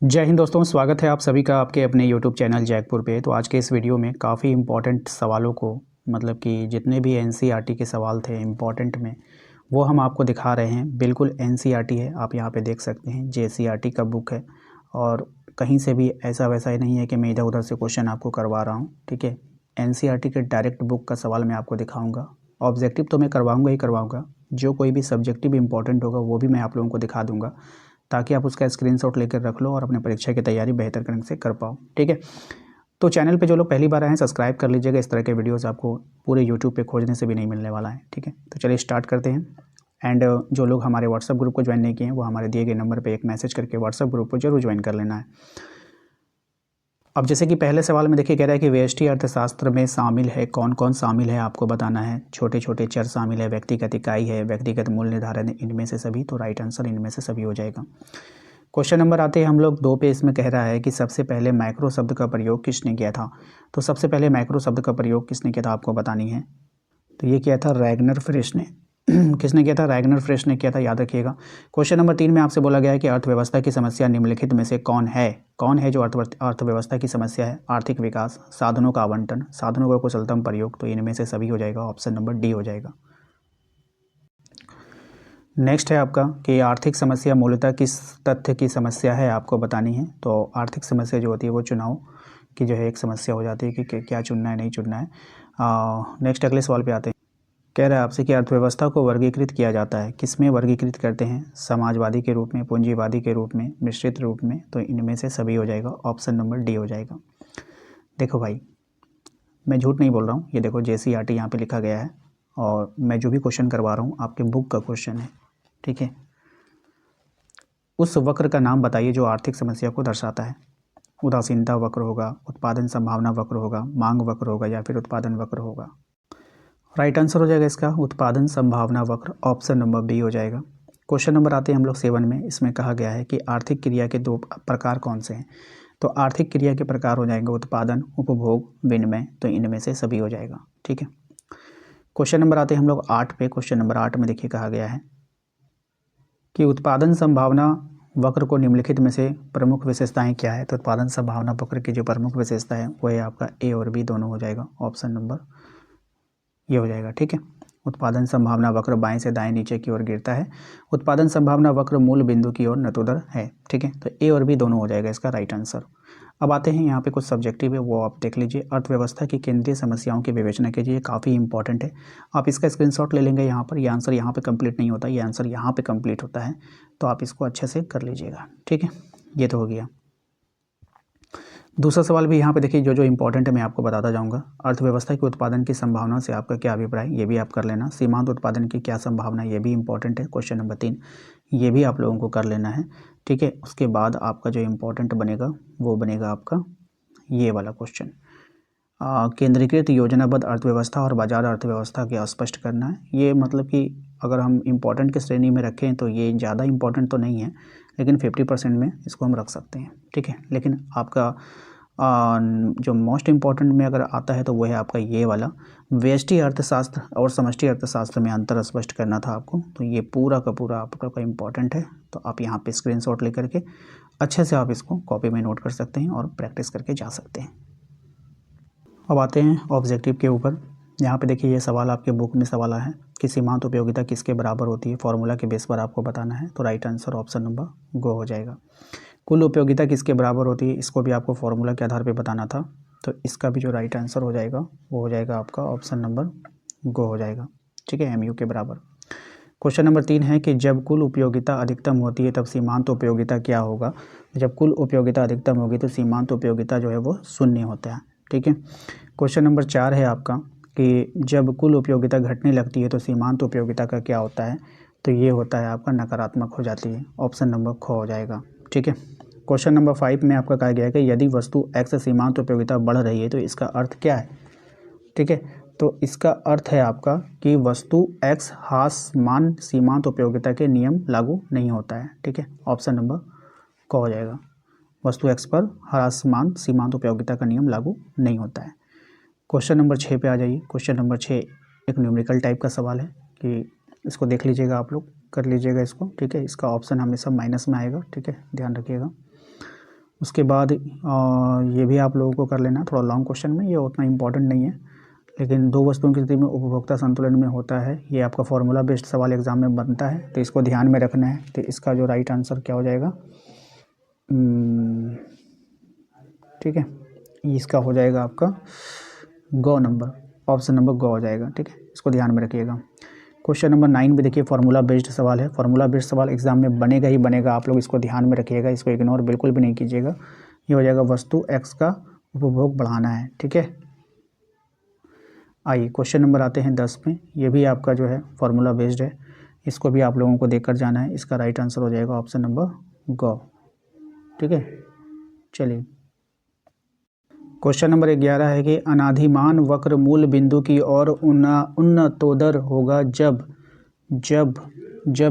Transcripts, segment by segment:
जय हिंद दोस्तों, स्वागत है आप सभी का आपके अपने YouTube चैनल जैकपुर पे। तो आज के इस वीडियो में काफ़ी इम्पोर्टेंट सवालों को मतलब कि जितने भी NCERT के सवाल थे इम्पोर्टेंट में, वो हम आपको दिखा रहे हैं। बिल्कुल NCERT है, आप यहाँ पे देख सकते हैं JCERT का बुक है और कहीं से भी ऐसा वैसा ही नहीं है कि मैं इधर उधर से क्वेश्चन आपको करवा रहा हूँ। ठीक है, NCERT के डायरेक्ट बुक का सवाल मैं आपको दिखाऊँगा। ऑब्जेक्टिव तो मैं करवाऊँगा ही करवाऊँगा, जो कोई भी सब्जेक्टिव इंपॉर्टेंट होगा वो भी मैं आप लोगों को दिखा दूँगा, ताकि आप उसका स्क्रीनशॉट लेकर रख लो और अपने परीक्षा की तैयारी बेहतर ढंग से कर पाओ। ठीक है, तो चैनल पे जो लोग पहली बार आए हैं सब्सक्राइब कर लीजिएगा। इस तरह के वीडियोस आपको पूरे यूट्यूब पे खोजने से भी नहीं मिलने वाला है। ठीक है, तो चलिए स्टार्ट करते हैं। एंड जो लोग हमारे व्हाट्सअप ग्रुप को ज्वाइन नहीं किए हैं वो हमारे दिए गए नंबर पर एक मैसेज करके व्हाट्सअप ग्रुप को जरूर ज्वाइन कर लेना है। अब जैसे कि पहले सवाल में देखिए कह रहा है कि व्यष्टि अर्थशास्त्र में शामिल है, कौन कौन शामिल है आपको बताना है। छोटे छोटे चर शामिल है, व्यक्तिगत इकाई है, व्यक्तिगत मूल्य निर्धारण है, इनमें से सभी। तो राइट आंसर इनमें से सभी हो जाएगा। क्वेश्चन नंबर आते हैं हम लोग 2 पे। इसमें कह रहा है कि सबसे पहले माइक्रो शब्द का प्रयोग किसने किया था। तो सबसे पहले माइक्रो शब्द का प्रयोग किसने किया था आपको बतानी है। तो ये किया था रैगनर फ्रेश ने। किसने किया था? रैगनर फ्रेश ने किया था, याद रखिएगा। क्वेश्चन नंबर 3 में आपसे बोला गया है कि अर्थव्यवस्था की समस्या निम्नलिखित में से कौन है। कौन है जो अर्थव्यवस्था की समस्या है? आर्थिक विकास, साधनों का आवंटन, साधनों का कुशलतम प्रयोग। तो इनमें से सभी हो जाएगा, ऑप्शन नंबर डी हो जाएगा। नेक्स्ट है आपका कि आर्थिक समस्या मूलतः किस तथ्य की समस्या है आपको बतानी है। तो आर्थिक समस्या जो होती है वो चुनाव की जो है एक समस्या हो जाती है कि क्या चुनना है, नहीं चुनना है। नेक्स्ट अगले सवाल पे आते हैं। कह रहा है आपसे कि अर्थव्यवस्था को वर्गीकृत किया जाता है, किसमें वर्गीकृत करते हैं? समाजवादी के रूप में, पूंजीवादी के रूप में, मिश्रित रूप में। तो इनमें से सभी हो जाएगा, ऑप्शन नंबर डी हो जाएगा। देखो भाई, मैं झूठ नहीं बोल रहा हूँ, ये देखो JCERT यहाँ पे लिखा गया है और मैं जो भी क्वेश्चन करवा रहा हूँ आपके बुक का क्वेश्चन है। ठीक है, उस वक्र का नाम बताइए जो आर्थिक समस्या को दर्शाता है। उदासीनता वक्र होगा, उत्पादन संभावना वक्र होगा, मांग वक्र होगा, या फिर उत्पादन वक्र होगा। राइट आंसर हो जाएगा इसका उत्पादन संभावना वक्र, ऑप्शन नंबर बी हो जाएगा। क्वेश्चन नंबर आते हैं हम लोग 7 में। इसमें कहा गया है कि आर्थिक क्रिया के 2 प्रकार कौन से हैं। तो आर्थिक क्रिया के प्रकार हो जाएंगे उत्पादन, उपभोग, विनिमय। तो इनमें से सभी हो जाएगा। ठीक है, क्वेश्चन नंबर आते हैं हम लोग 8 पे। क्वेश्चन नंबर 8 में देखिए कहा गया है कि उत्पादन संभावना वक्र को निम्नलिखित में से प्रमुख विशेषताएं क्या है। तो उत्पादन संभावना वक्र की जो प्रमुख विशेषता है वो है आपका ए और बी दोनों हो जाएगा, ऑप्शन नंबर ये हो जाएगा। ठीक है, उत्पादन संभावना वक्र बाएं से दाएं नीचे की ओर गिरता है। उत्पादन संभावना वक्र मूल बिंदु की ओर नतोदर है। ठीक है, तो ए और बी दोनों हो जाएगा इसका राइट आंसर। अब आते हैं यहाँ पे कुछ सब्जेक्टिव है, वो आप देख लीजिए। अर्थव्यवस्था की केंद्रीय समस्याओं की विवेचना कीजिए, काफ़ी इंपॉर्टेंट है। आप इसका स्क्रीनशॉट ले लेंगे यहाँ पर। ये आंसर यहाँ पे कंप्लीट नहीं होता, ये आंसर यहाँ पे कंप्लीट होता है, तो आप इसको अच्छे से कर लीजिएगा। ठीक है, ये तो हो गया। दूसरा सवाल भी यहाँ पे देखिए, जो जो इंपॉर्टेंट है मैं आपको बताता जाऊँगा। अर्थव्यवस्था के उत्पादन की संभावना से आपका क्या अभिप्राय, ये भी आप कर लेना। सीमांत उत्पादन की क्या संभावना, ये भी इंपॉर्टेंट है। क्वेश्चन नंबर 3 ये भी आप लोगों को कर लेना है। ठीक है, उसके बाद आपका जो इम्पोर्टेंट बनेगा वो बनेगा आपका ये वाला क्वेश्चन, केंद्रीकृत योजनाबद्ध अर्थव्यवस्था और बाजार अर्थव्यवस्था के स्पष्ट करना है। ये मतलब कि अगर हम इम्पोर्टेंट की श्रेणी में रखें तो ये ज़्यादा इम्पोर्टेंट तो नहीं है, लेकिन 50% में इसको हम रख सकते हैं। ठीक है, लेकिन आपका जो मोस्ट इम्पॉर्टेंट में अगर आता है तो वो है आपका ये वाला, व्यष्टि अर्थशास्त्र और समष्टि अर्थशास्त्र में अंतर स्पष्ट करना था आपको। तो ये पूरा का पूरा आपका इम्पॉर्टेंट है, तो आप यहाँ पे स्क्रीनशॉट लेकर के अच्छे से आप इसको कॉपी में नोट कर सकते हैं और प्रैक्टिस करके जा सकते हैं। अब आते हैं ऑब्जेक्टिव के ऊपर। यहाँ पे देखिए ये सवाल आपके बुक में सवाल है कि सीमांत उपयोगिता किसके बराबर होती है, फॉर्मूला के बेस पर आपको बताना है। तो राइट आंसर ऑप्शन नंबर गो हो जाएगा। कुल उपयोगिता किसके बराबर होती है, इसको भी आपको फॉर्मूला के आधार पे बताना था। तो इसका भी जो राइट आंसर हो जाएगा वो हो जाएगा आपका ऑप्शन नंबर गो हो जाएगा। ठीक है, MU के बराबर। क्वेश्चन नंबर 3 है कि जब कुल उपयोगिता अधिकतम होती है तब सीमांत उपयोगिता क्या होगा। जब कुल उपयोगिता अधिकतम होगी तो सीमांत उपयोगिता जो है वो शून्य होता है। ठीक है, क्वेश्चन नंबर 4 है आपका कि जब कुल उपयोगिता घटने लगती है तो सीमांत उपयोगिता का क्या होता है। तो ये होता है आपका नकारात्मक हो जाती है, ऑप्शन नंबर ख हो जाएगा। ठीक है, क्वेश्चन नंबर 5 में आपका कहा गया है कि यदि वस्तु x सीमांत उपयोगिता बढ़ रही है तो इसका अर्थ क्या है। ठीक है, तो इसका अर्थ है आपका कि वस्तु x ह्रासमान सीमांत उपयोगिता के नियम लागू नहीं होता है। ठीक है, ऑप्शन नंबर क हो जाएगा। वस्तु x पर ह्रासमान सीमांत उपयोगिता का नियम लागू नहीं होता है। क्वेश्चन नंबर 6 पे आ जाइए। क्वेश्चन नंबर 6 एक न्यूमेरिकल टाइप का सवाल है कि इसको देख लीजिएगा, आप लोग कर लीजिएगा इसको। ठीक है, इसका ऑप्शन हमेशा माइनस में आएगा। ठीक है, ध्यान रखिएगा। उसके बाद ये भी आप लोगों को कर लेना, थोड़ा लॉन्ग क्वेश्चन में, ये उतना इंपॉर्टेंट नहीं है, लेकिन दो वस्तुओं की स्थिति में उपभोक्ता संतुलन में होता है। ये आपका फॉर्मूला बेस्ड सवाल एग्जाम में बनता है, तो इसको ध्यान में रखना है। तो इसका जो राइट आंसर क्या हो जाएगा, ठीक है, इसका हो जाएगा आपका गो नंबर, ऑप्शन नंबर गो हो जाएगा। ठीक है, इसको ध्यान में रखिएगा। क्वेश्चन नंबर 9 भी देखिए फार्मूला बेस्ड सवाल है। फार्मूला बेस्ड सवाल एग्जाम में बनेगा ही बनेगा, आप लोग इसको ध्यान में रखिएगा, इसको इग्नोर बिल्कुल भी नहीं कीजिएगा। ये हो जाएगा वस्तु एक्स का उपभोग बढ़ाना है। ठीक है, आइए क्वेश्चन नंबर आते हैं 10 में। ये भी आपका जो है फार्मूला बेस्ड है, इसको भी आप लोगों को देखकर जाना है। इसका राइट आंसर हो जाएगा ऑप्शन नंबर गो। ठीक है, चलिए क्वेश्चन नंबर 11 है कि अनाधिमान वक्र मूल बिंदु की ओर उन्नतोदर होगा जब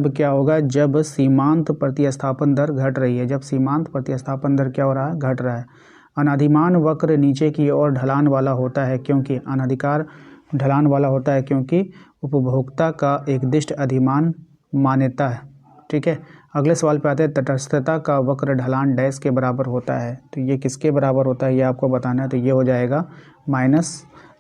क्या होगा, जब सीमांत प्रतिस्थापन दर घट रही है। जब सीमांत प्रतिस्थापन दर क्या हो रहा है, घट रहा है। अनाधिमान वक्र नीचे की ओर ढलान वाला होता है क्योंकि अनाधिकार ढलान वाला होता है क्योंकि उपभोक्ता का एक दिष्ट अधिमान मान्यता है। ठीक है, अगले सवाल पे आते हैं। तटस्थता का वक्र ढलान डैश के बराबर होता है, तो ये किसके बराबर होता है ये आपको बताना है। तो ये हो जाएगा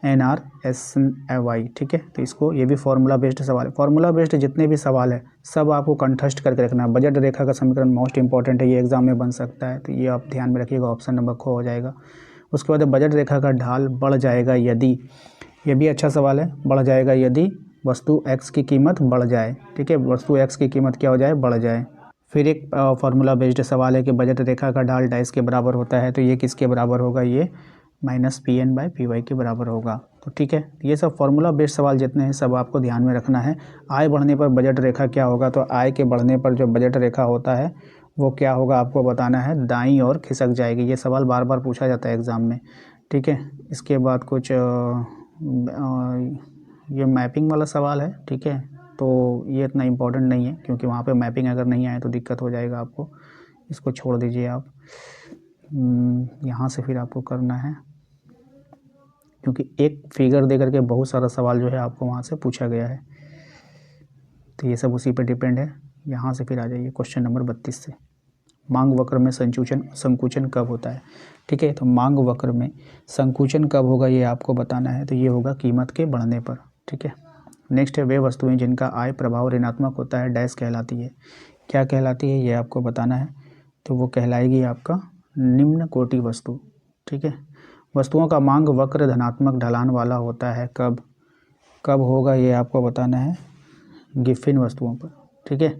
-NRSY। ठीक है, तो इसको, ये भी फार्मूला बेस्ड सवाल है। फार्मूला बेस्ड जितने भी सवाल है सब आपको कंठस्थ करके रखना है। बजट रेखा का समीकरण मोस्ट इंपॉर्टेंट है, ये एग्जाम में बन सकता है, तो ये आप ध्यान में रखिएगा, ऑप्शन नंबर ख हो जाएगा। उसके बाद बजट रेखा का ढाल बढ़ जाएगा यदि, ये भी अच्छा सवाल है, बढ़ जाएगा यदि वस्तु x की कीमत बढ़ जाए। ठीक है, वस्तु x की कीमत क्या हो जाए, बढ़ जाए। फिर एक फार्मूला बेस्ड सवाल है कि बजट रेखा का ढाल डैश के बराबर होता है, तो ये किसके बराबर होगा, ये -PN/PY के बराबर होगा। तो ठीक है, ये सब फार्मूला बेस्ड सवाल जितने हैं सब आपको ध्यान में रखना है। आय बढ़ने पर बजट रेखा क्या होगा, तो आय के बढ़ने पर जो बजट रेखा होता है वो क्या होगा आपको बताना है, दाईं ओर खिसक जाएगी। ये सवाल बार बार पूछा जाता है एग्ज़ाम में। ठीक है, इसके बाद कुछ ये मैपिंग वाला सवाल है। ठीक है, तो ये इतना इम्पोर्टेंट नहीं है क्योंकि वहाँ पे मैपिंग अगर नहीं आए तो दिक्कत हो जाएगा आपको, इसको छोड़ दीजिए आप। यहाँ से फिर आपको करना है क्योंकि एक फिगर दे करके बहुत सारा सवाल जो है आपको वहाँ से पूछा गया है, तो ये सब उसी पे डिपेंड है। यहाँ से फिर आ जाइए क्वेश्चन नंबर 32 से। मांग वक्र में संकुचन कब होता है। ठीक है, तो मांग वक्र में संकुचन कब होगा ये आपको बताना है, तो ये होगा कीमत के बढ़ने पर। ठीक है, नेक्स्ट है वे वस्तुएं जिनका आय प्रभाव ऋणात्मक होता है डैश कहलाती है। क्या कहलाती है ये आपको बताना है, तो वो कहलाएगी आपका निम्न कोटि वस्तु। ठीक है, वस्तुओं का मांग वक्र धनात्मक ढलान वाला होता है कब होगा ये आपको बताना है, गिफिन वस्तुओं पर। ठीक है,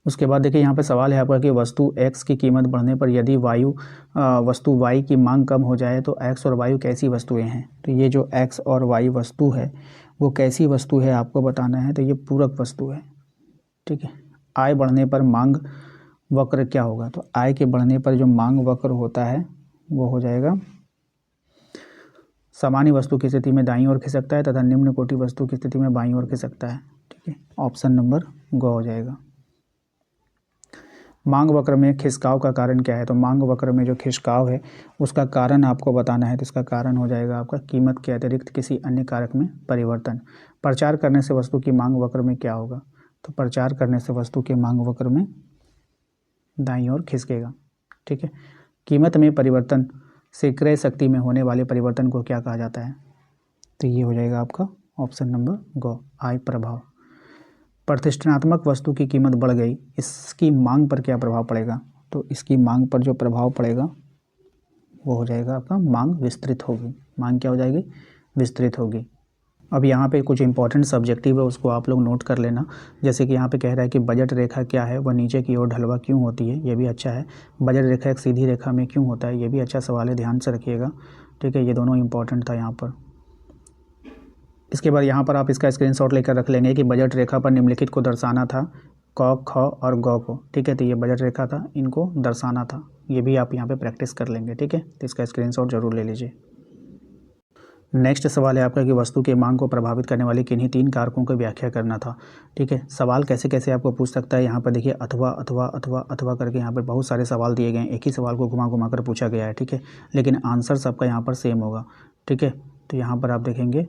उसके बाद देखिए यहाँ पे सवाल है आपका कि वस्तु x की कीमत बढ़ने पर यदि वस्तु y की मांग कम हो जाए तो x और y कैसी वस्तुएं हैं। तो ये जो x और y वस्तु है वो कैसी वस्तु है आपको बताना है, तो ये पूरक वस्तु है। ठीक है, आय बढ़ने पर मांग वक्र क्या होगा, तो आय के बढ़ने पर जो मांग वक्र होता है वो हो जाएगा, सामान्य वस्तु की स्थिति में दाईं ओर खिसकता है तथा निम्न कोटि वस्तु की स्थिति में बाईं ओर खिसकता है। ठीक है, ऑप्शन नंबर ग हो जाएगा। मांग वक्र में खिसकाव का कारण क्या है, तो मांग वक्र में जो खिसकाव है उसका कारण आपको बताना है, तो इसका कारण हो जाएगा आपका कीमत के अतिरिक्त किसी अन्य कारक में परिवर्तन। प्रचार करने से वस्तु की मांग वक्र में क्या होगा, तो प्रचार करने से वस्तु के मांग वक्र में दाईं ओर खिसकेगा। ठीक है, कीमत में परिवर्तन से क्रय शक्ति में होने वाले परिवर्तन को क्या कहा जाता है, तो ये हो जाएगा आपका ऑप्शन नंबर ग, आय प्रभाव। प्रतिष्ठात्मक वस्तु की कीमत बढ़ गई, इसकी मांग पर क्या प्रभाव पड़ेगा, तो इसकी मांग पर जो प्रभाव पड़ेगा वो हो जाएगा आपका मांग विस्तृत होगी। मांग क्या हो जाएगी, विस्तृत होगी। अब यहाँ पे कुछ इंपॉर्टेंट सब्जेक्टिव है, उसको आप लोग नोट कर लेना। जैसे कि यहाँ पे कह रहा है कि बजट रेखा क्या है, वह नीचे की ओर ढलवा क्यों होती है, ये भी अच्छा है। बजट रेखा एक सीधी रेखा में क्यों होता है, ये भी अच्छा सवाल है, ध्यान से रखिएगा। ठीक है, ये दोनों इंपॉर्टेंट था यहाँ पर। इसके बाद यहाँ पर आप इसका स्क्रीनशॉट लेकर रख लेंगे कि बजट रेखा पर निम्नलिखित को दर्शाना था, क, ख और ग को। ठीक है, तो ये बजट रेखा था, इनको दर्शाना था, ये भी आप यहाँ पे प्रैक्टिस कर लेंगे। ठीक है, तो इसका स्क्रीनशॉट जरूर ले लीजिए। नेक्स्ट सवाल है आपका कि वस्तु के मांग को प्रभावित करने वाले किन्हीं 3 कारकों की व्याख्या करना था। ठीक है, सवाल कैसे कैसे आपको पूछ सकता है, यहाँ पर देखिए अथवा अथवा अथवा अथवा करके यहाँ पर बहुत सारे सवाल दिए गए हैं, एक ही सवाल को घुमा घुमा कर पूछा गया है। ठीक है, लेकिन आंसर सबका यहाँ पर सेम होगा। ठीक है, तो यहाँ पर आप देखेंगे,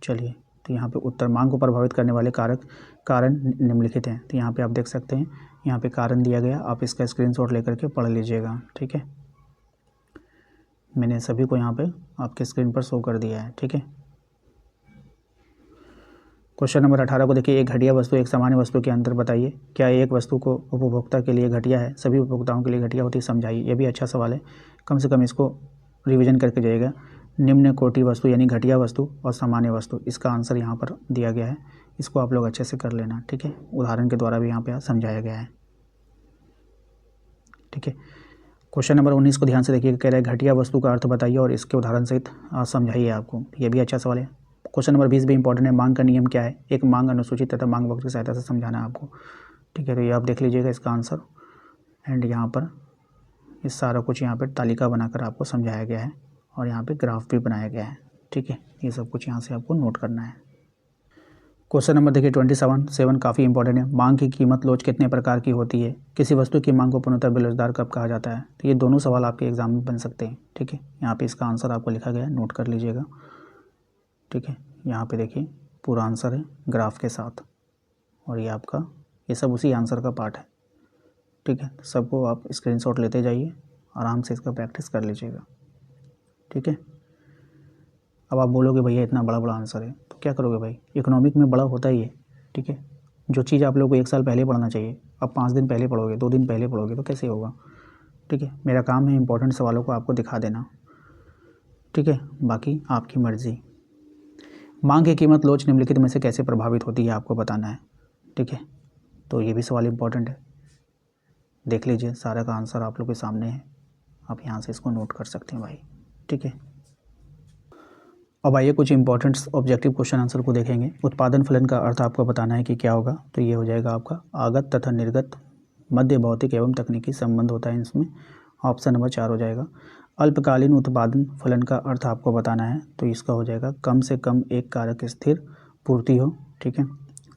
चलिए तो यहाँ पे उत्तर मांग को प्रभावित करने वाले कारण निम्नलिखित हैं। तो यहाँ पे आप देख सकते हैं, यहाँ पे कारण दिया गया, आप इसका स्क्रीनशॉट लेकर के पढ़ लीजिएगा। ठीक है, मैंने सभी को यहाँ पे आपके स्क्रीन पर शो कर दिया है। ठीक है, क्वेश्चन नंबर 18 को देखिए, एक घटिया वस्तु एक सामान्य वस्तु के अंतर बताइए। क्या एक वस्तु को उपभोक्ता के लिए घटिया है, सभी उपभोक्ताओं के लिए घटिया होती है, समझाइए। ये भी अच्छा सवाल है, कम से कम इसको रिवीजन करके जाइएगा। निम्न कोटि वस्तु यानी घटिया वस्तु और सामान्य वस्तु, इसका आंसर यहाँ पर दिया गया है, इसको आप लोग अच्छे से कर लेना। ठीक है, उदाहरण के द्वारा भी यहाँ पे समझाया गया है। ठीक है, क्वेश्चन नंबर 19 को ध्यान से देखिए, कह रहा है घटिया वस्तु का अर्थ बताइए और इसके उदाहरण सहित समझाइए आपको। ये भी अच्छा सवाल है। क्वेश्चन नंबर 20 भी इंपॉर्टेंट है, मांग का नियम क्या है, एक मांग अनुसूची तथा मांग वक्र की सहायता से समझाना है आपको। ठीक है, तो ये आप देख लीजिएगा इसका आंसर, एंड यहाँ पर इस सारा कुछ यहाँ पर तालिका बनाकर आपको समझाया गया है और यहाँ पे ग्राफ भी बनाया गया है। ठीक है, ये सब कुछ यहाँ से आपको नोट करना है। क्वेश्चन नंबर देखिए 27 काफ़ी इंपॉर्टेंट है, मांग की कीमत लोच कितने प्रकार की होती है, किसी वस्तु की मांग को पूर्णतः बेरोजगार कब कहा जाता है। तो ये दोनों सवाल आपके एग्जाम में बन सकते हैं। ठीक है, यहाँ पे इसका आंसर आपको लिखा गया है, नोट कर लीजिएगा। ठीक है, यहाँ पे देखिए पूरा आंसर है ग्राफ के साथ, और ये आपका ये सब उसी आंसर का पार्ट है। ठीक है, सबको आप स्क्रीनशॉट लेते जाइए, आराम से इसका प्रैक्टिस कर लीजिएगा। ठीक है, अब आप बोलोगे भैया इतना बड़ा बड़ा आंसर है, तो क्या करोगे भाई, इकोनॉमिक में बड़ा होता ही है। ठीक है, जो चीज़ आप लोगों को 1 साल पहले पढ़ना चाहिए, अब 5 दिन पहले पढ़ोगे, 2 दिन पहले पढ़ोगे, तो कैसे होगा। ठीक है, मेरा काम है इंपॉर्टेंट सवालों को आपको दिखा देना। ठीक है, बाकी आपकी मर्ज़ी। मांग की कीमत लोच निम्नलिखित में से कैसे प्रभावित होती है, आपको बताना है। ठीक है, तो ये भी सवाल इंपॉर्टेंट है, देख लीजिए, सारा का आंसर आप लोग के सामने है, आप यहाँ से इसको नोट कर सकते हैं भाई। ठीक है, अब आइए कुछ इंपॉर्टेंट ऑब्जेक्टिव क्वेश्चन आंसर को देखेंगे। उत्पादन फलन का अर्थ आपको बताना है कि क्या होगा। तो ये हो जाएगा आपका आगत तथा निर्गत मध्य भौतिक एवं तकनीकी संबंध होता है इसमें, ऑप्शन नंबर 4 हो जाएगा। अल्पकालीन उत्पादन फलन का अर्थ आपको बताना है, तो इसका हो जाएगा कम से कम एक कारक स्थिर पूर्ति हो। ठीक है,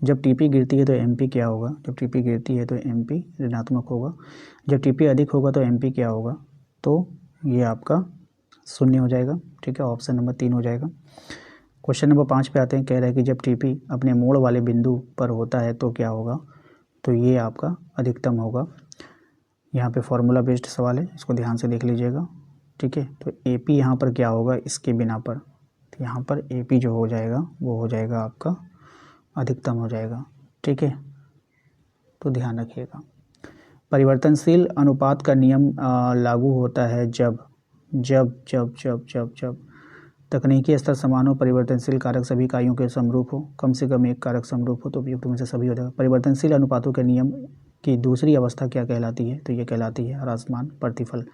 जब टीपी गिरती है तो एमपी क्या होगा, जब टीपी गिरती है तो एमपी ऋणात्मक होगा, जब टीपी अधिक होगा तो एमपी क्या होगा, तो ये आपका 0 हो जाएगा। ठीक है, ऑप्शन नंबर 3 हो जाएगा। क्वेश्चन नंबर 5 पे आते हैं, कह रहा है कि जब टीपी अपने मोड़ वाले बिंदु पर होता है तो क्या होगा, तो ये आपका अधिकतम होगा। यहाँ पे फॉर्मूला बेस्ड सवाल है, इसको ध्यान से देख लीजिएगा। ठीक है, तो एपी यहाँ पर क्या होगा इसके बिना पर, तो यहाँ पर एपी जो हो जाएगा वो हो जाएगा आपका अधिकतम हो जाएगा। ठीक है, तो ध्यान रखिएगा। परिवर्तनशील अनुपात का नियम लागू होता है जब जब जब जब जब जब तकनीकी स्तर समान हो, परिवर्तनशील कारक सभी इकाइयों के समरूप हो, कम से कम एक कारक समरूप हो, तो उपयुक्त में से सभी हो जाएगा। परिवर्तनशील अनुपातों के नियम की दूसरी अवस्था क्या कहलाती है, तो ये कहलाती है ह्रासमान प्रतिफल,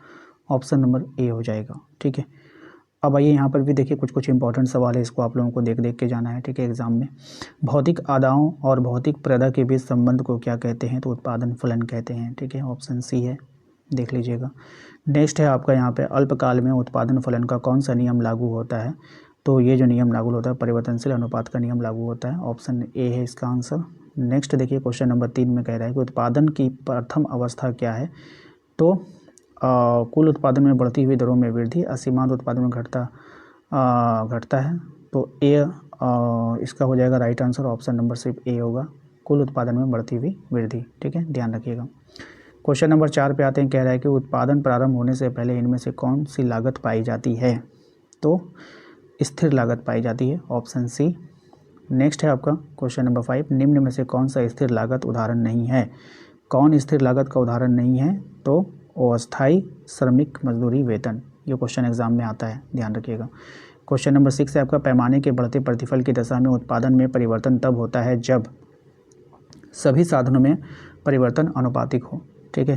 ऑप्शन नंबर ए हो जाएगा। ठीक है, अब आइए यहाँ पर भी देखिए कुछ इंपॉर्टेंट सवाल है, इसको आप लोगों को देख के जाना है। ठीक है, एग्जाम में भौतिक आदाओं और भौतिक प्रदा के बीच संबंध को क्या कहते हैं, तो उत्पादन फलन कहते हैं। ठीक है, ऑप्शन सी है, देख लीजिएगा। नेक्स्ट है आपका यहाँ पे अल्पकाल में उत्पादन फलन का कौन सा नियम लागू होता है, तो ये जो नियम लागू होता है परिवर्तनशील अनुपात का नियम लागू होता है, ऑप्शन ए है इसका आंसर। नेक्स्ट देखिए क्वेश्चन नंबर 3 में कह रहा है कि उत्पादन की प्रथम अवस्था क्या है, तो कुल उत्पादन में बढ़ती हुई दरों में वृद्धि, असीमांत उत्पादन में घटता है, तो ए इसका हो जाएगा राइट आंसर, ऑप्शन नंबर सिर्फ ए होगा, कुल उत्पादन में बढ़ती हुई वृद्धि। ठीक है, ध्यान रखिएगा। क्वेश्चन नंबर 4 पे आते हैं, कह रहा है कि उत्पादन प्रारंभ होने से पहले इनमें से कौन सी लागत पाई जाती है, तो स्थिर लागत पाई जाती है, ऑप्शन सी। नेक्स्ट है आपका क्वेश्चन नंबर 5, निम्न में से कौन सा स्थिर लागत उदाहरण नहीं है, कौन स्थिर लागत का उदाहरण नहीं है, तो अस्थायी श्रमिक मजदूरी वेतन, ये क्वेश्चन एग्जाम में आता है, ध्यान रखिएगा। क्वेश्चन नंबर 6 है आपका पैमाने के बढ़ते प्रतिफल की दशा में उत्पादन में परिवर्तन तब होता है जब सभी साधनों में परिवर्तन अनुपातिक हो। ठीक है,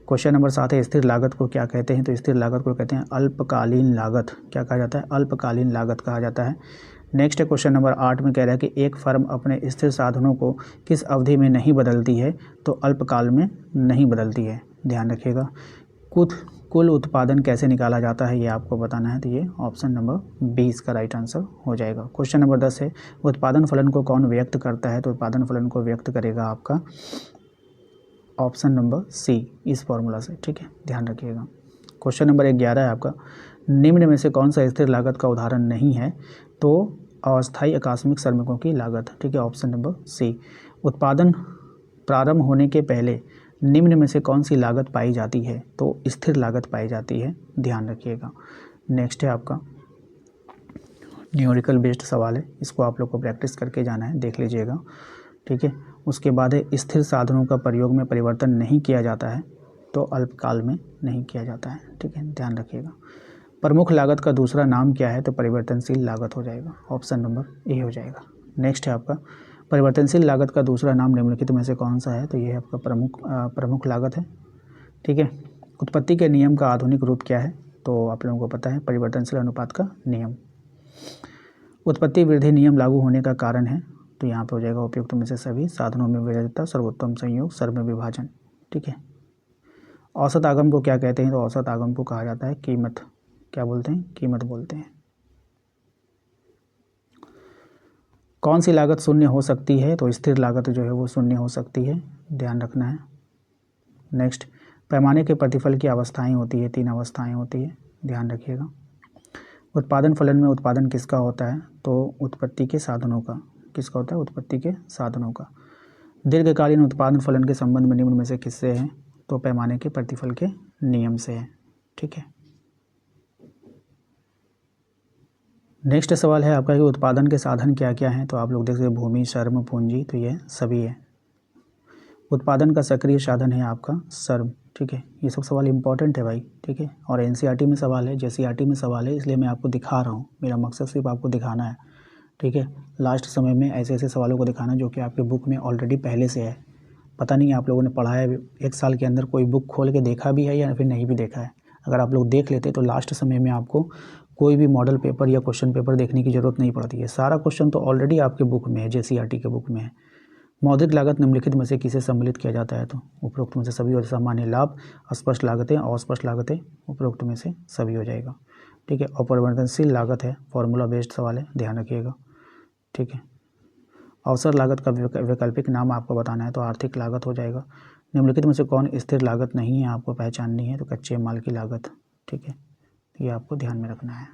क्वेश्चन नंबर 7 है स्थिर लागत को क्या कहते हैं, तो स्थिर लागत को कहते हैं अल्पकालीन लागत, क्या कहा जाता है, अल्पकालीन लागत कहा जाता है। नेक्स्ट है क्वेश्चन नंबर 8 में कह रहा है कि एक फर्म अपने स्थिर साधनों को किस अवधि में नहीं बदलती है, तो अल्पकाल में नहीं बदलती है, ध्यान रखिएगा। कुल उत्पादन कैसे निकाला जाता है ये आपको बताना है, तो ये ऑप्शन नंबर 20 का राइट आंसर हो जाएगा। क्वेश्चन नंबर 10 है उत्पादन फलन को कौन व्यक्त करता है, तो उत्पादन फलन को व्यक्त करेगा आपका ऑप्शन नंबर सी इस फॉर्मूला से। ठीक है, ध्यान रखिएगा। क्वेश्चन नंबर 11 है आपका, निम्न में से कौन सा स्थिर लागत का उदाहरण नहीं है, तो अस्थायी आकस्मिक श्रमिकों की लागत, ठीक है। Option number C. उत्पादन प्रारंभ होने के पहले निम्न में से कौन सी लागत पाई जाती है? तो स्थिर लागत पाई जाती है, ध्यान रखिएगा। नेक्स्ट है आपका न्यूमेरिकल बेस्ड सवाल है, इसको आप लोग को प्रैक्टिस करके जाना है, देख लीजिएगा, ठीक है। उसके बाद है स्थिर साधनों का प्रयोग में परिवर्तन नहीं किया जाता है, तो अल्पकाल में नहीं किया जाता है, ठीक है, ध्यान रखिएगा। प्रमुख लागत का दूसरा नाम क्या है? तो परिवर्तनशील लागत हो जाएगा, ऑप्शन नंबर ए हो जाएगा। नेक्स्ट है आपका परिवर्तनशील लागत का दूसरा नाम निम्नलिखित में से कौन सा है? तो ये आपका प्रमुख लागत है, ठीक है। उत्पत्ति के नियम का आधुनिक रूप क्या है? तो आप लोगों को पता है, परिवर्तनशील अनुपात का नियम। उत्पत्ति वृद्धि नियम लागू होने का कारण है, तो यहाँ पे हो जाएगा उपयुक्त में से सभी, साधनों में विविधता, सर्वोत्तम संयोग, सर्व में विभाजन, ठीक है। औसत आगम को क्या कहते हैं? तो औसत आगम को कहा जाता है कीमत, क्या बोलते हैं? कीमत बोलते हैं। कौन सी लागत शून्य हो सकती है? तो स्थिर लागत जो है वो शून्य हो सकती है, ध्यान रखना है। नेक्स्ट, पैमाने के प्रतिफल की अवस्थाएं होती है, 3 अवस्थाएं होती है, ध्यान रखिएगा। उत्पादन फलन में उत्पादन किसका होता है? तो उत्पत्ति के साधनों का। किसका होता है? उत्पत्ति के साधनों का। दीर्घकालीन उत्पादन फलन के संबंध में निम्न में से किससे है? तो पैमाने के प्रतिफल के नियम से है, ठीक है। नेक्स्ट सवाल है आपका कि उत्पादन के साधन क्या क्या हैं? तो आप लोग देख सकते हैं भूमि, श्रम, पूंजी, तो ये सभी है। उत्पादन का सक्रिय साधन है आपका श्रम, ठीक है। ये सब सवाल इंपॉर्टेंट है भाई, ठीक है, और एनसीईआरटी में सवाल है, जेसीईआरटी में सवाल है, इसलिए मैं आपको दिखा रहा हूँ। मेरा मकसद सिर्फ आपको दिखाना है, ठीक है। लास्ट समय में ऐसे ऐसे सवालों को दिखाना जो कि आपके बुक में ऑलरेडी पहले से है। पता नहीं आप लोगों ने पढ़ा है, 1 साल के अंदर कोई बुक खोल के देखा भी है या फिर नहीं भी देखा है। अगर आप लोग देख लेते तो लास्ट समय में आपको कोई भी मॉडल पेपर या क्वेश्चन पेपर देखने की ज़रूरत नहीं पड़ती है। सारा क्वेश्चन तो ऑलरेडी आपके बुक में है, जेसीईआरटी के बुक में है। मौद्रिक लागत निम्नलिखित में से किसे सम्मिलित किया जाता है? तो उपरोक्त में से सभी, और सामान्य लाभ, अस्पष्ट लागतें, अस्पष्ट लागतें, उपरोक्त में से सभी हो जाएगा, ठीक है। अपरिवर्तनशील लागत है, फॉर्मूला बेस्ड सवाल है, ध्यान रखिएगा, ठीक है। अवसर लागत का वैकल्पिक नाम आपको बताना है, तो आर्थिक लागत हो जाएगा। निम्नलिखित में से कौन स्थिर लागत नहीं है, आपको पहचाननी है? तो कच्चे माल की लागत, ठीक है, ये आपको ध्यान में रखना है।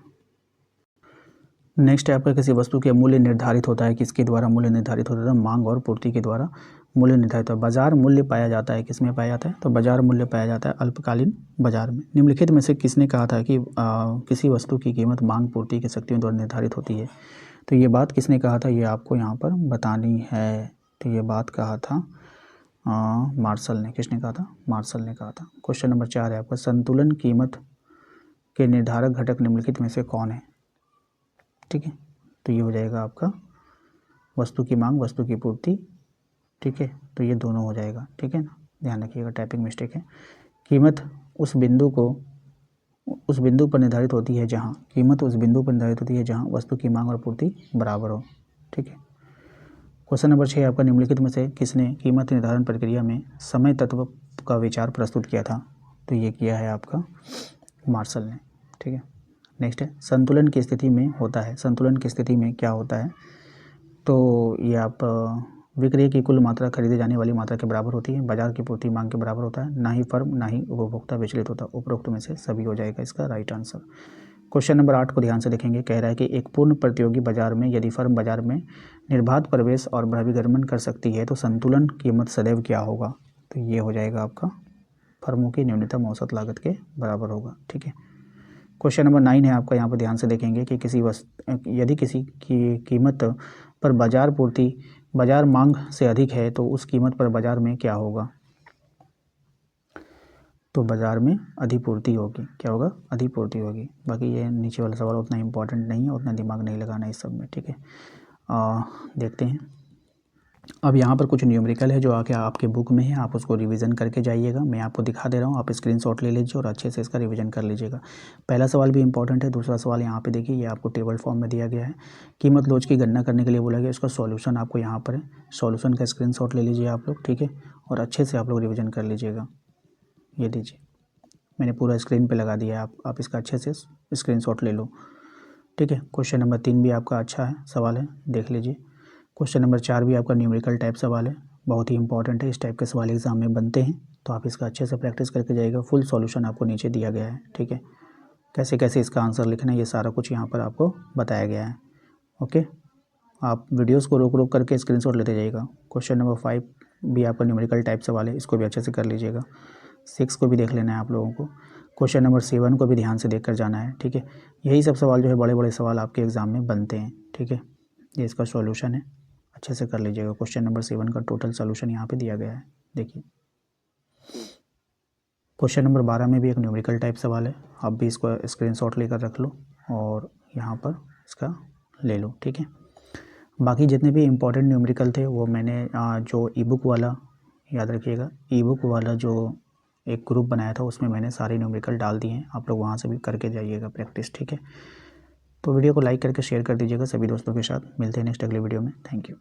नेक्स्ट है आपका किसी वस्तु के मूल्य निर्धारित होता है, किसके द्वारा मूल्य निर्धारित होता है? मांग और पूर्ति के द्वारा मूल्य निर्धारित होता है। बाजार मूल्य पाया जाता है, किसमें पाया जाता है? तो बाजार मूल्य पाया जाता है अल्पकालीन बाजार में। निम्नलिखित में से किसने कहा था कि किसी वस्तु की कीमत मांग पूर्ति की शक्तियों द्वारा निर्धारित होती है? तो ये बात किसने कहा था, ये आपको यहाँ पर बतानी है। तो ये बात कहा था मार्शल ने। किसने कहा था? मार्शल ने कहा था। क्वेश्चन नंबर 4 है आपका संतुलन कीमत के निर्धारक घटक निम्नलिखित में से कौन है? ठीक है, तो ये हो जाएगा आपका वस्तु की मांग, वस्तु की पूर्ति, ठीक है, तो ये दोनों हो जाएगा, ठीक है ना, ध्यान रखिएगा, टाइपिंग मिस्टेक है। कीमत उस बिंदु पर निर्धारित होती है जहाँ, कीमत उस बिंदु पर निर्धारित होती है जहाँ वस्तु की मांग और पूर्ति बराबर हो, ठीक है। क्वेश्चन नंबर 6 आपका निम्नलिखित में से किसने कीमत निर्धारण प्रक्रिया में समय तत्व का विचार प्रस्तुत किया था? तो ये किया है आपका मार्शल ने, ठीक है। नेक्स्ट है संतुलन की स्थिति में होता है, संतुलन की स्थिति में क्या होता है? तो ये आप विक्रय की कुल मात्रा खरीदे जाने वाली मात्रा के बराबर होती है, बाजार की पूर्ति मांग के बराबर होता है, ना ही फर्म ना ही उपभोक्ता विचलित होता, उपरोक्त में से सभी हो जाएगा इसका राइट आंसर। क्वेश्चन नंबर 8 को ध्यान से देखेंगे, कह रहा है कि एक पूर्ण प्रतियोगी बाजार में यदि फर्म बाजार में निर्बाध प्रवेश और बहिर्गमन कर सकती है तो संतुलन कीमत सदैव क्या होगा? तो ये हो जाएगा आपका फर्मों की न्यूनतम औसत लागत के बराबर होगा, ठीक है। क्वेश्चन नंबर 9 है आपका, यहाँ पर ध्यान से देखेंगे कि यदि किसी की कीमत पर बाजार मांग से अधिक है तो उस कीमत पर बाजार में क्या होगा? तो बाजार में अधिपूर्ति होगी, क्या होगा? अधिपूर्ति होगी। बाकी ये नीचे वाला सवाल उतना इंपॉर्टेंट नहीं है, उतना दिमाग नहीं लगाना इस सब में, ठीक है। देखते हैं अब यहाँ पर कुछ न्यूमेरिकल है जो आके आपके बुक में है, आप उसको रिवीजन करके जाइएगा। मैं आपको दिखा दे रहा हूँ, आप स्क्रीनशॉट ले लीजिए और अच्छे से इसका रिवीजन कर लीजिएगा। पहला सवाल भी इंपॉर्टेंट है, दूसरा सवाल यहाँ पे देखिए, ये आपको टेबल फॉर्म में दिया गया है। कीमत लोच की गणना करने के लिए बोला गया, इसका सॉल्यूशन आपको यहाँ पर है, सॉल्यूशन का स्क्रीनशॉट ले लीजिए आप लोग, ठीक है, और अच्छे से आप लोग रिविज़न कर लीजिएगा। ये लीजिए, मैंने पूरा स्क्रीन पे लगा दिया है, आप इसका अच्छे से स्क्रीनशॉट ले लो, ठीक है। क्वेश्चन नंबर 3 भी आपका अच्छा है सवाल है, देख लीजिए। क्वेश्चन नंबर 4 भी आपका न्यूमेरिकल टाइप सवाल है, बहुत ही इंपॉर्टेंट है, इस टाइप के सवाल एग्जाम में बनते हैं, तो आप इसका अच्छे से प्रैक्टिस करके जाइएगा। फुल सॉल्यूशन आपको नीचे दिया गया है, ठीक है, कैसे कैसे इसका आंसर लिखना है ये सारा कुछ यहाँ पर आपको बताया गया है। ओके, आप वीडियोस को रोक रोक करके स्क्रीनशॉट लेते जाइएगा। क्वेश्चन नंबर 5 भी आपका न्यूमेरिकल टाइप सवाल है, इसको भी अच्छे से कर लीजिएगा। 6 को भी देख लेना है आप लोगों को। क्वेश्चन नंबर 7 को भी ध्यान से देख कर जाना है, ठीक है। यही सब सवाल जो है बड़े बड़े सवाल आपके एग्ज़ाम में बनते हैं, ठीक है। ये इसका सॉल्यूशन है, अच्छे से कर लीजिएगा। क्वेश्चन नंबर 7 का टोटल सॉल्यूशन यहाँ पे दिया गया है, देखिए। क्वेश्चन नंबर 12 में भी एक न्यूमेरिकल टाइप सवाल है, आप भी इसको स्क्रीनशॉट लेकर रख लो और यहाँ पर इसका ले लो, ठीक है। बाकी जितने भी इम्पोर्टेंट न्यूमेरिकल थे वो मैंने जो ई बुक वाला, याद रखिएगा, ई बुक वाला जो एक ग्रुप बनाया था उसमें मैंने सारे न्यूमेरिकल डाल दिए हैं, आप लोग वहाँ से भी करके जाइएगा प्रैक्टिस, ठीक है। तो वीडियो को लाइक करके शेयर कर दीजिएगा सभी दोस्तों के साथ। मिलते हैं नेक्स्ट अगले वीडियो में। Thank you.